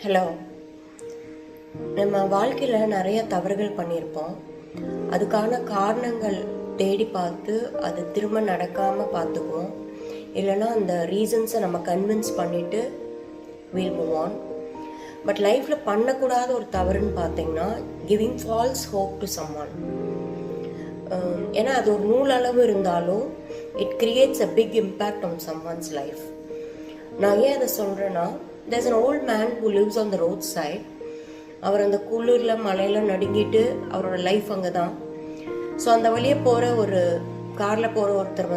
Hello. நம்ம வாழ்க்கையில் நிறைய தவறுகள் பண்ணியிருப்போம். அதுக்கான காரணங்கள் தேடி பார்த்து அது திரும்ப நடக்காமல் பார்த்துக்குவோம். இல்லைன்னா அந்த ரீசன்ஸை நம்ம கன்வின்ஸ் பண்ணிவிட்டு வில் மூவ் ஆன். பட் லைஃப்பில் பண்ணக்கூடாத ஒரு தவறுன்னு பார்த்தீங்கன்னா giving false hope to someone. ஏன்னா அது ஒரு நூலளவு இருந்தாலும் it creates a big impact on someone's life. நான் ஏன் அதை சொல்கிறேன்னா, there's an old man who lives on the roadside. அவர் அந்த குளிரில் மலையில் நடுங்கிட்டு அவரோட லைஃப் அங்கே தான். ஸோ அந்த வழியே போகிற ஒரு காரில் போகிற ஒருத்தர்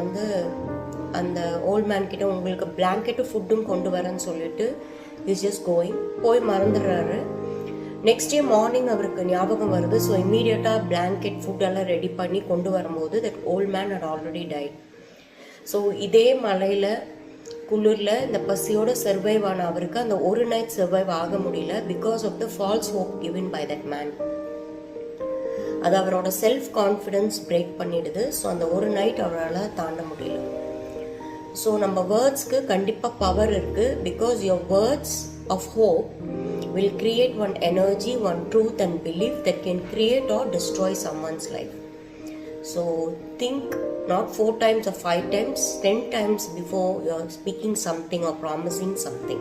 அந்த ஓல்ட் மேன் கிட்ட உங்களுக்கு பிளாங்கெட்டும் ஃபுட்டும் கொண்டு வரேன்னு சொல்லிட்டு இஸ் ஜஸ்ட் கோயிங். போய் மறந்துடுறாரு. நெக்ஸ்ட் டே மார்னிங் அவருக்கு ஞாபகம் வருது. ஸோ இம்மீடியட்டாக பிளாங்கெட் ஃபுட்டெல்லாம் ரெடி பண்ணி கொண்டு வரும்போது that old man had already died. So இதே மலையில் குளிரில் இந்த பசியோட சர்வைவ் ஆன அவருக்கு அந்த ஒரு நைட் சர்வைவ் ஆக முடியல because of the false hope given by that man. அது அவரோட செல்ஃப் கான்ஃபிடென்ஸ் பிரேக் பண்ணிடுது. ஸோ அந்த ஒரு நைட் அவரால் தாண்ட முடியல. ஸோ நம்ம வேர்ட்ஸ்க்கு கண்டிப்பாக பவர் இருக்குது. Because your words of hope will create one energy, one truth and belief that can create or destroy someone's life. So think not 4 times or 5 times, 10 times before you're speaking something or promising something.